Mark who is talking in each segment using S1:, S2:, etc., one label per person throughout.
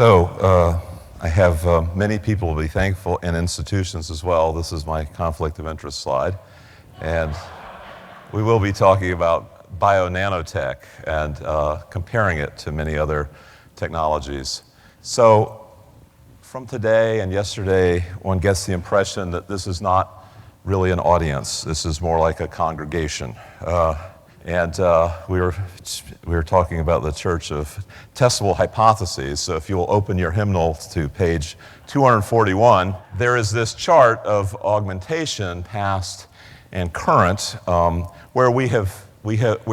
S1: I have many people to be thankful, and institutions as well. This is my conflict of interest slide. And we will be talking about bio-nanotech and comparing it to many other technologies. So from today and yesterday, one gets the impression that this is not really an audience. This is more like a congregation. We were talking about the Church of Testable Hypotheses. So if you will open your hymnal to page 241, there is this chart of augmentation, past and current, where we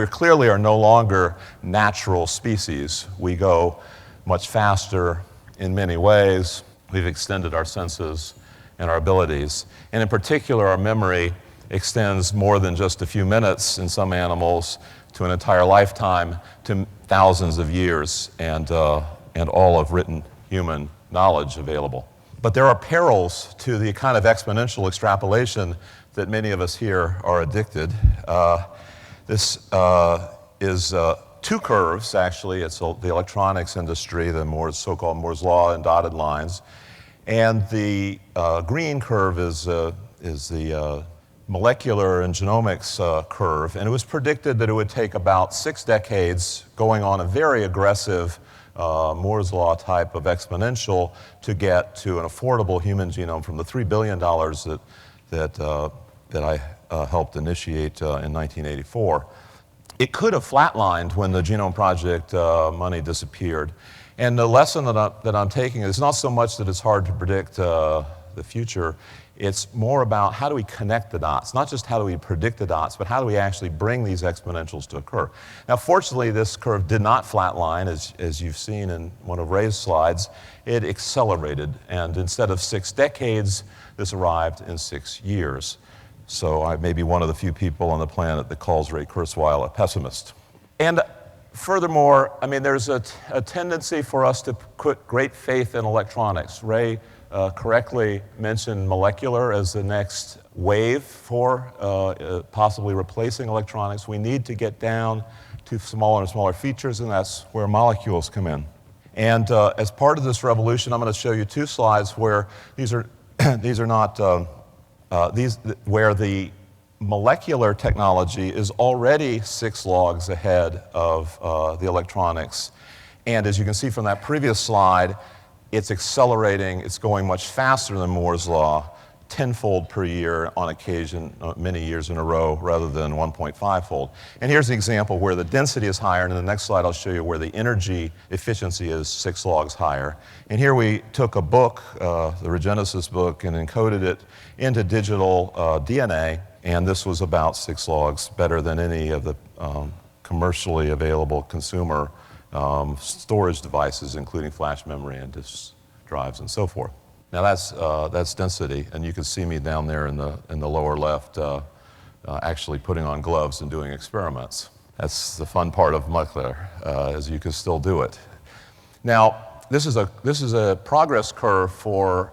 S1: clearly are no longer natural species. We go much faster in many ways. We've extended our senses and our abilities. And in particular, our memory extends more than just a few minutes in some animals to an entire lifetime, to thousands of years, and all of written human knowledge available. But there are perils to the kind of exponential extrapolation that many of us here are addicted. This is two curves, actually. It's the electronics industry, the so-called Moore's Law and dotted lines. And the green curve is the molecular and genomics curve, and it was predicted that it would take about 6 decades going on a very aggressive Moore's Law type of exponential to get to an affordable human genome from the $3 billion that I helped initiate in 1984. It could have flatlined when the Genome Project money disappeared. And the lesson that I'm taking is not so much that it's hard to predict the future. It's more about how do we connect the dots, not just how do we predict the dots, but how do we actually bring these exponentials to occur. Now, fortunately, this curve did not flatline, as you've seen in one of Ray's slides. It accelerated, and instead of 6 decades, this arrived in 6 years. So I may be one of the few people on the planet that calls Ray Kurzweil a pessimist. And furthermore, I mean, there's a tendency for us to put great faith in electronics. Ray correctly mentioned molecular as the next wave for possibly replacing electronics. We need to get down to smaller and smaller features, and that's where molecules come in. And as part of this revolution, I'm going to show you 2 slides where where the molecular technology is already 6 logs ahead of the electronics. And as you can see from that previous slide, it's accelerating, it's going much faster than Moore's Law, 10-fold per year on occasion, many years in a row, rather than 1.5-fold. And here's an example where the density is higher, and in the next slide I'll show you where the energy efficiency is 6 logs higher. And here we took a book, the Regenesis book, and encoded it into digital DNA, and this was about 6 logs better than any of the commercially available consumer storage devices, including flash memory and disk drives and so forth. Now that's density, and you can see me down there in the lower left actually putting on gloves and doing experiments. That's the fun part of molecular, as you can still do it. Now this is a progress curve for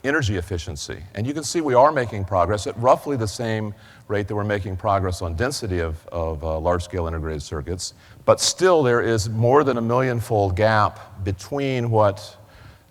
S1: energy efficiency, and you can see we are making progress at roughly the same rate that we're making progress on density of large-scale integrated circuits, but still there is more than a million-fold gap between what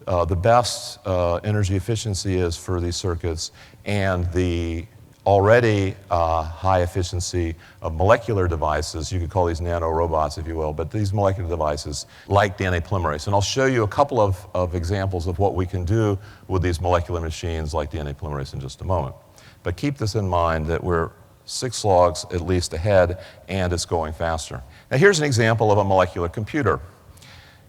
S1: the best energy efficiency is for these circuits and the already high efficiency of molecular devices. You could call these nanorobots, if you will, but these molecular devices like DNA polymerase. And I'll show you a couple of examples of what we can do with these molecular machines like DNA polymerase in just a moment. But keep this in mind that we're 6 logs at least ahead, and it's going faster. Now here's an example of a molecular computer.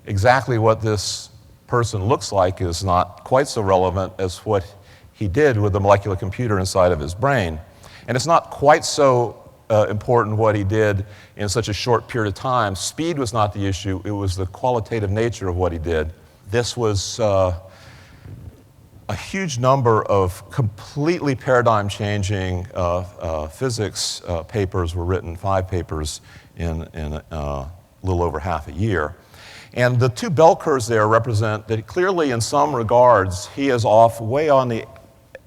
S1: Exactly what this person looks like is not quite so relevant as what he did with the molecular computer inside of his brain. And it's not quite so important what he did in such a short period of time. Speed was not the issue, it was the qualitative nature of what he did. This was a huge number of completely paradigm-changing physics papers were written, 5 papers in a little over half a year. And the 2 bell curves there represent that clearly in some regards he is off way on the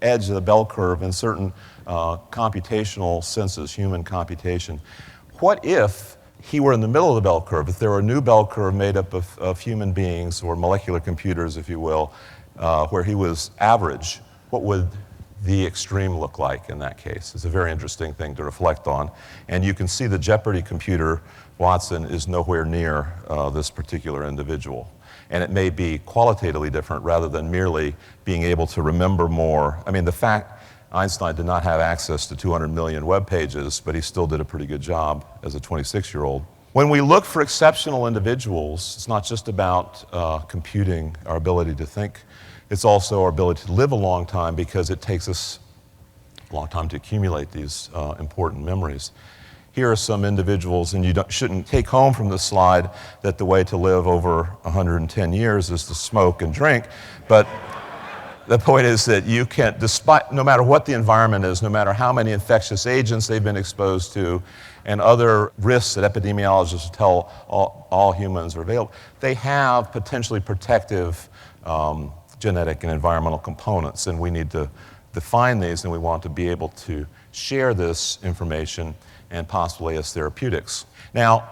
S1: edge of the bell curve in certain computational senses, human computation. What if he were in the middle of the bell curve, if there were a new bell curve made up of human beings or molecular computers, if you will, where he was average, what would the extreme look like in that case? It's a very interesting thing to reflect on. And you can see the Jeopardy computer, Watson, is nowhere near this particular individual. And it may be qualitatively different rather than merely being able to remember more. I mean, the fact Einstein did not have access to 200 million web pages, but he still did a pretty good job as a 26-year-old. When we look for exceptional individuals, it's not just about computing our ability to think. It's also our ability to live a long time, because it takes us a long time to accumulate these important memories. Here are some individuals, and you shouldn't take home from this slide that the way to live over 110 years is to smoke and drink, but the point is that you can, no matter what the environment is, no matter how many infectious agents they've been exposed to, and other risks that epidemiologists tell all humans are available, they have potentially protective genetic and environmental components, and we need to define these, and we want to be able to share this information and possibly as therapeutics. Now,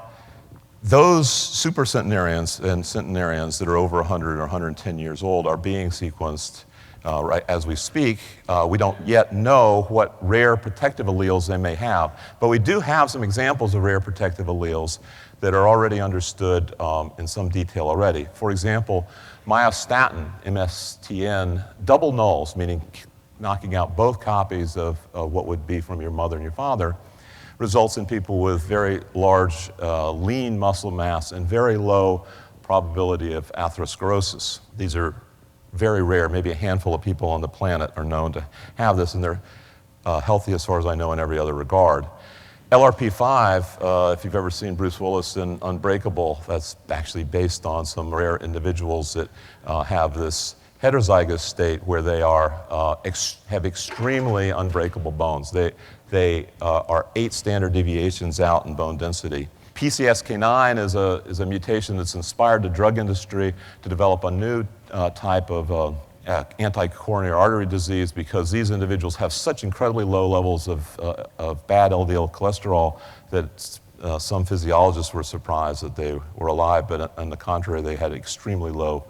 S1: those supercentenarians and centenarians that are over 100 or 110 years old are being sequenced right as we speak. We don't yet know what rare protective alleles they may have, but we do have some examples of rare protective alleles that are already understood in some detail already. For example, myostatin, MSTN, double nulls, meaning knocking out both copies of what would be from your mother and your father, results in people with very large lean muscle mass and very low probability of atherosclerosis. These are very rare. Maybe a handful of people on the planet are known to have this, and they're healthy as far as I know in every other regard. LRP5, if you've ever seen Bruce Willis in Unbreakable, that's actually based on some rare individuals that have this heterozygous state where they have extremely unbreakable bones. They are 8 standard deviations out in bone density. PCSK9 is a mutation that's inspired the drug industry to develop a new type of anti-coronary artery disease, because these individuals have such incredibly low levels of bad LDL cholesterol that some physiologists were surprised that they were alive, but on the contrary, they had extremely low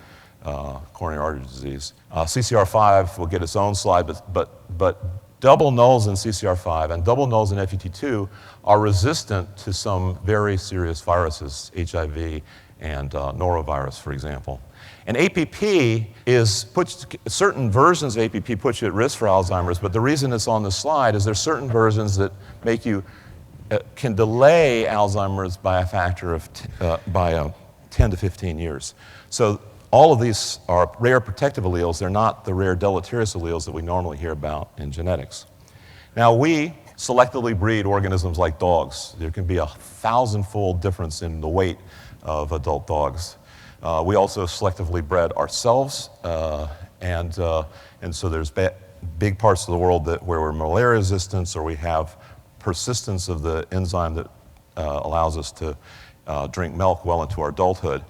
S1: coronary artery disease. CCR5 will get its own slide, but double nulls in CCR5 and double nulls in FET2 are resistant to some very serious viruses, HIV and norovirus, for example. And APP certain versions of APP put you at risk for Alzheimer's, but the reason it's on the slide is there's certain versions that make you, can delay Alzheimer's by a factor of 10 to 15 years. So all of these are rare protective alleles. They're not the rare deleterious alleles that we normally hear about in genetics. Now, we selectively breed organisms like dogs. There can be a 1,000-fold difference in the weight of adult dogs. We also selectively bred ourselves, and so there's big parts of the world where we're malaria resistant, or we have persistence of the enzyme that allows us to drink milk well into our adulthood.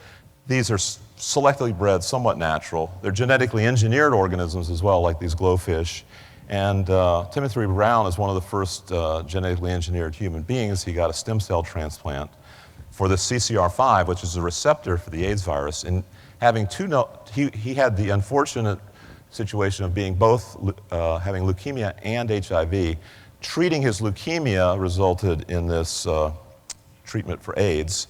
S1: These are selectively bred, somewhat natural. They're genetically engineered organisms as well, like these glowfish. And Timothy Brown is one of the first genetically engineered human beings. He got a stem cell transplant for the CCR5, which is a receptor for the AIDS virus. And having he had the unfortunate situation of being both having leukemia and HIV. Treating his leukemia resulted in this treatment for AIDS,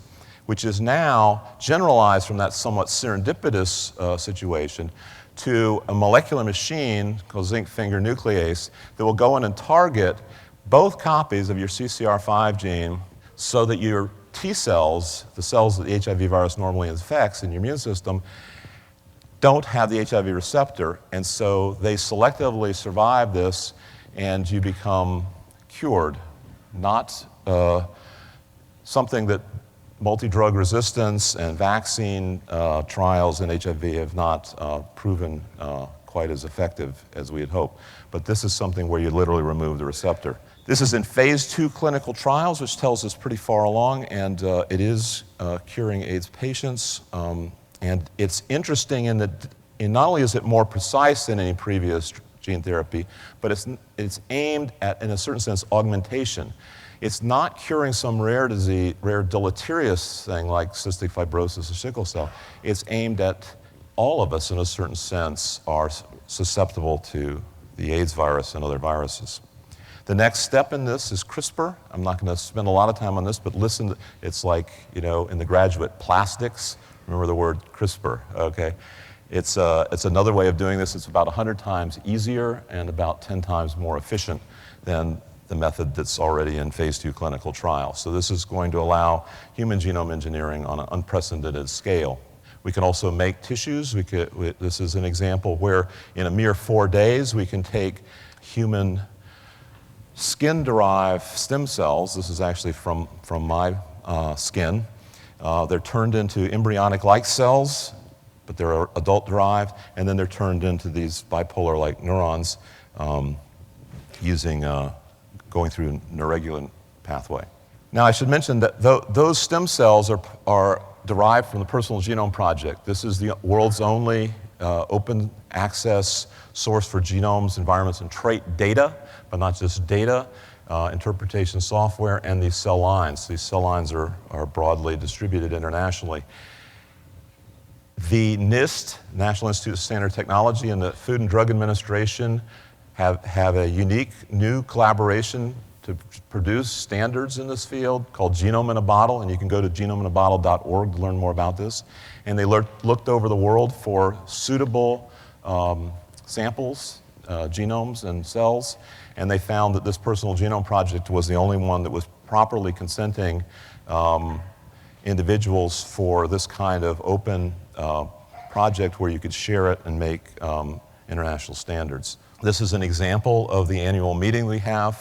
S1: which is now generalized from that somewhat serendipitous situation to a molecular machine called zinc finger nuclease that will go in and target both copies of your CCR5 gene so that your T cells, the cells that the HIV virus normally infects in your immune system, don't have the HIV receptor, and so they selectively survive this and you become cured, not something that multi-drug resistance and vaccine trials in HIV have not proven quite as effective as we had hoped. But this is something where you literally remove the receptor. This is in phase 2 clinical trials, which tells us pretty far along, and it is curing AIDS patients. And it's interesting in that not only is it more precise than any previous gene therapy, but it's aimed at, in a certain sense, augmentation. It's not curing some rare disease, rare deleterious thing like cystic fibrosis or sickle cell. It's aimed at all of us in a certain sense are susceptible to the AIDS virus and other viruses. The next step in this is CRISPR. I'm not going to spend a lot of time on this, but listen, it's like, in the graduate plastics. Remember the word CRISPR, okay? It's another way of doing this. It's about 100 times easier and about 10 times more efficient than the method that's already in phase 2 clinical trials. So this is going to allow human genome engineering on an unprecedented scale. We can also make tissues. This is an example where in a mere 4 days we can take human skin-derived stem cells. This is actually from my skin. They're turned into embryonic-like cells, but they're adult-derived, and then they're turned into these bipolar-like neurons going through a neuroregulin pathway. Now, I should mention that those stem cells are derived from the Personal Genome Project. This is the world's only open access source for genomes, environments, and trait data, but not just data, interpretation software, and these cell lines. These cell lines are broadly distributed internationally. The NIST, National Institute of Standard Technology, and the Food and Drug Administration have a unique new collaboration to produce standards in this field called Genome in a Bottle, and you can go to genomeinaBottle.org to learn more about this. And they looked over the world for suitable samples, genomes and cells, and they found that this Personal Genome Project was the only one that was properly consenting individuals for this kind of open project where you could share it and make international standards. This is an example of the annual meeting we have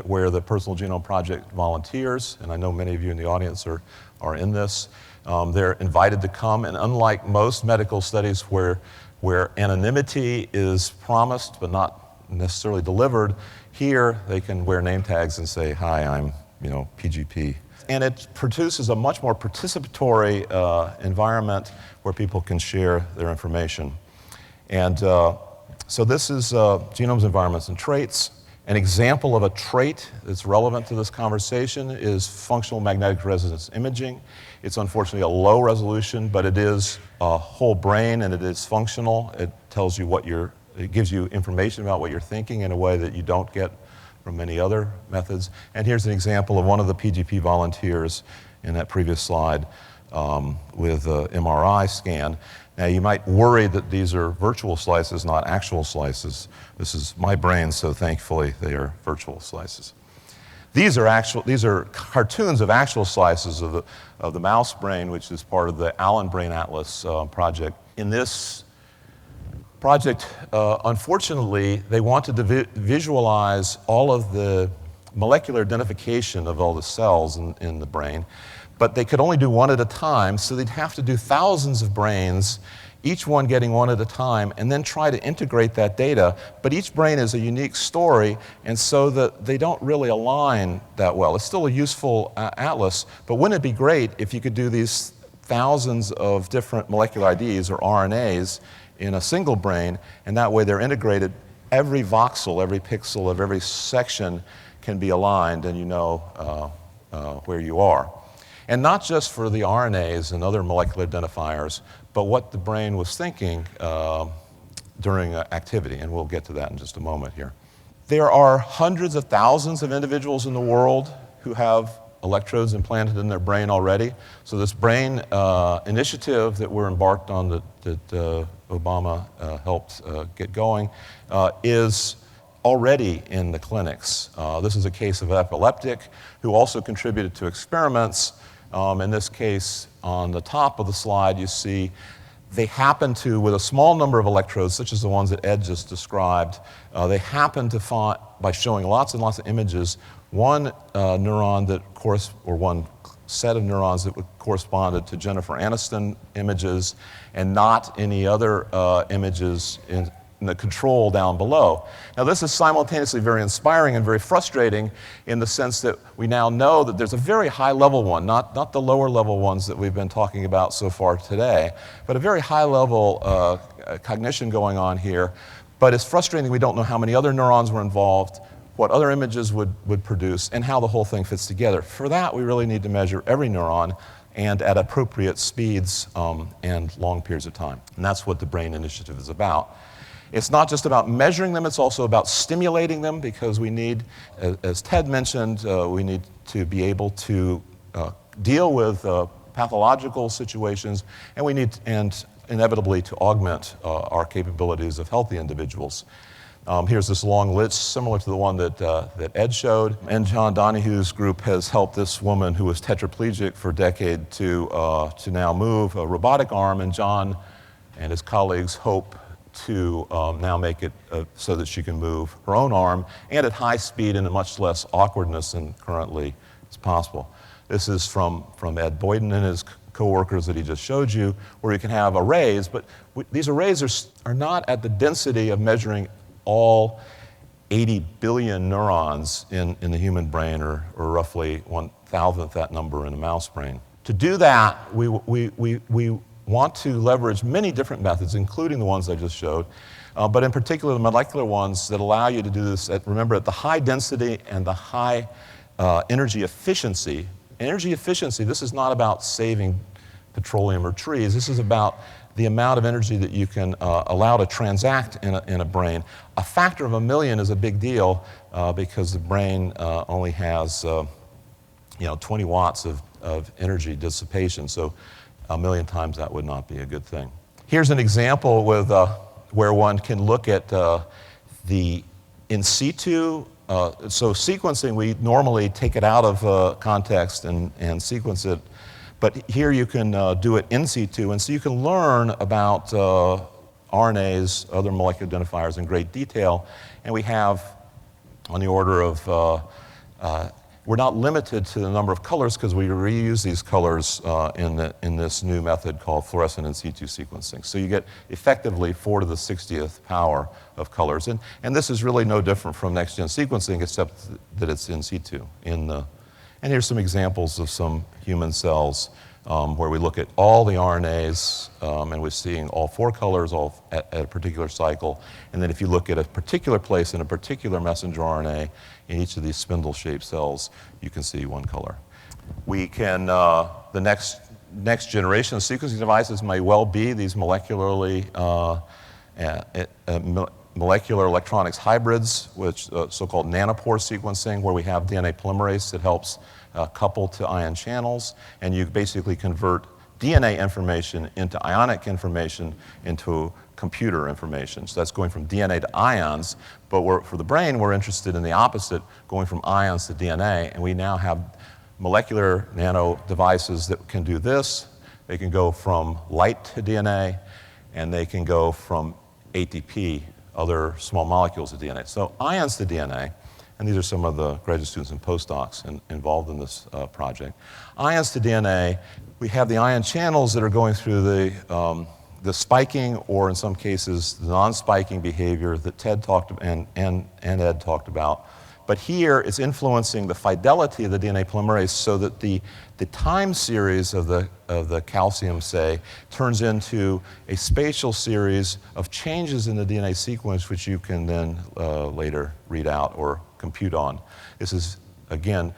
S1: where the Personal Genome Project volunteers, and I know many of you in the audience are in this. They're invited to come, and unlike most medical studies where anonymity is promised but not necessarily delivered, here they can wear name tags and say, "Hi, I'm PGP." And it produces a much more participatory environment where people can share their information. And so this is Genomes, Environments, and Traits. An example of a trait that's relevant to this conversation is functional magnetic resonance imaging. It's unfortunately a low resolution, but it is a whole brain and it is functional. It tells you it gives you information about what you're thinking in a way that you don't get from many other methods. And here's an example of one of the PGP volunteers in that previous slide with an MRI scan. Now, you might worry that these are virtual slices, not actual slices. This is my brain, so thankfully they are virtual slices. These are cartoons of actual slices of the mouse brain, which is part of the Allen Brain Atlas project. In this project, unfortunately, they wanted to visualize all of the molecular identification of all the cells in the brain, but they could only do one at a time, so they'd have to do thousands of brains, each one getting one at a time, and then try to integrate that data. But each brain is a unique story, and so that they don't really align that well. It's still a useful atlas, but wouldn't it be great if you could do these thousands of different molecular IDs or RNAs in a single brain, and that way they're integrated. Every voxel, every pixel of every section can be aligned, and you know where you are. And not just for the RNAs and other molecular identifiers, but what the brain was thinking during activity, and we'll get to that in just a moment here. There are hundreds of thousands of individuals in the world who have electrodes implanted in their brain already. So this brain initiative that we're embarked on that Obama helped get going is already in the clinics. This is a case of an epileptic who also contributed to experiments. In this case, on the top of the slide, you see they happen to, with a small number of electrodes, such as the ones that Ed just described, they happen to find, by showing lots and lots of images, one neuron that or one set of neurons that corresponded to Jennifer Aniston images, and not any other images in the control down below. Now, this is simultaneously very inspiring and very frustrating in the sense that we now know that there's a very high-level one, not the lower-level ones that we've been talking about so far today, but a very high-level cognition going on here. But it's frustrating we don't know how many other neurons were involved, what other images would produce, and how the whole thing fits together. For that, we really need to measure every neuron and at appropriate speeds and long periods of time. And that's what the Brain Initiative is about. It's not just about measuring them, it's also about stimulating them, because we need, as Ted mentioned, we need to be able to deal with pathological situations, and we need, and inevitably, to augment our capabilities of healthy individuals. Here's this long list, similar to the one that Ed showed. And John Donahue's group has helped this woman who was tetraplegic for a decade to now move a robotic arm, and John and his colleagues hope to now make it so that she can move her own arm, and at high speed and at much less awkwardness than currently is possible. This is from Ed Boyden and his co-workers that he just showed you, where you can have arrays, but these arrays are not at the density of measuring all 80 billion neurons in the human brain, or roughly 1,000th that number in a mouse brain. To do that, we want to leverage many different methods, including the ones I just showed, but in particular the molecular ones that allow you to do this remember, at the high density and the high energy efficiency. Energy efficiency, this is not about saving petroleum or trees. This is about the amount of energy that you can allow to transact in a brain. A factor of 1,000,000 is a big deal because the brain only has 20 watts of energy dissipation, so 1,000,000 times that would not be a good thing. Here's an example with, where one can look at the in situ. So sequencing, we normally take it out of context and sequence it. But here you can do it in situ, and so you can learn about RNAs, other molecular identifiers, in great detail. And we have on the order of, we're not limited to the number of colors because we reuse these colors in this new method called fluorescent in situ sequencing. So you get effectively 4 to the 60th power of colors. And this is really no different from next-gen sequencing, except that it's in situ. And here's some examples of some human cells where we look at all the RNAs, and we're seeing all 4 colors all at a particular cycle. And then if you look at a particular place in a particular messenger RNA in each of these spindle-shaped cells, you can see 1 color. We can, the next generation of sequencing devices may well be these molecular electronics hybrids, which so-called nanopore sequencing, where we have DNA polymerase that helps couple to ion channels, and you basically convert DNA information into ionic information into computer information. So that's going from DNA to ions, but for the brain, we're interested in the opposite, going from ions to DNA, and we now have molecular nano devices that can do this. They can go from light to DNA, and they can go from ATP, other small molecules of DNA. So ions to DNA, and these are some of the graduate students and postdocs involved in this project. Ions to DNA, we have the ion channels that are going through the spiking, or in some cases, the non-spiking behavior that Ted talked about and Ed talked about. But here, it's influencing the fidelity of the DNA polymerase so that the time series of the calcium, say, turns into a spatial series of changes in the DNA sequence, which you can then later read out or compute on. This is, again,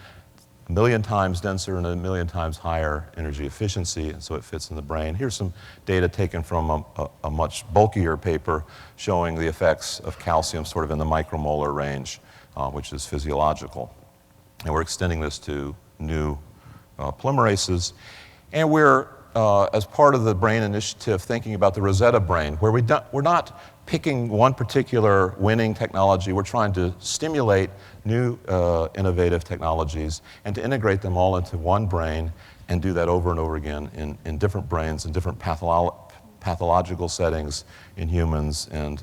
S1: 1,000,000 times denser and 1,000,000 times higher energy efficiency, and so it fits in the brain. Here's some data taken from a much bulkier paper showing the effects of calcium sort of in the micromolar range, which is physiological. And we're extending this to new polymerases. And we're, as part of the Brain Initiative, thinking about the Rosetta brain, where we're not picking one particular winning technology. We're trying to stimulate new innovative technologies and to integrate them all into one brain and do that over and over again in different brains, in different pathological settings in humans and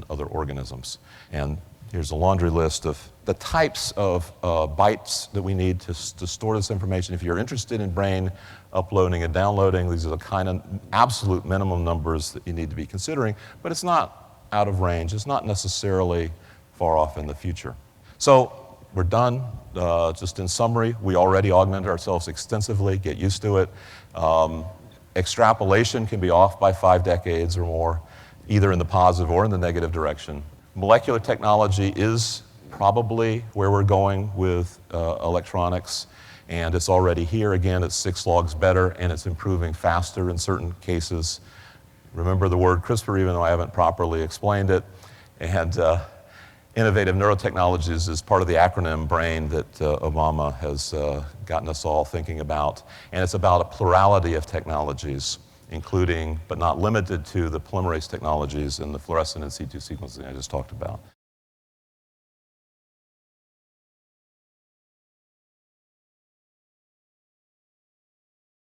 S1: other organisms. And here's a laundry list of the types of bytes that we need to store this information. If you're interested in brain uploading and downloading, these are the kind of absolute minimum numbers that you need to be considering, but it's not out of range. It's not necessarily far off in the future. So we're done. Just in summary, we already augmented ourselves extensively. Get used to it. Extrapolation can be off by 5 decades or more, either in the positive or in the negative direction. Molecular technology is probably where we're going with electronics, and it's already here. Again, it's 6 logs better, and it's improving faster in certain cases. Remember the word CRISPR, even though I haven't properly explained it. And innovative neurotechnologies is part of the acronym BRAIN that Obama has gotten us all thinking about. And it's about a plurality of technologies, including, but not limited to, the polymerase technologies and the fluorescent in situ sequencing I just talked about.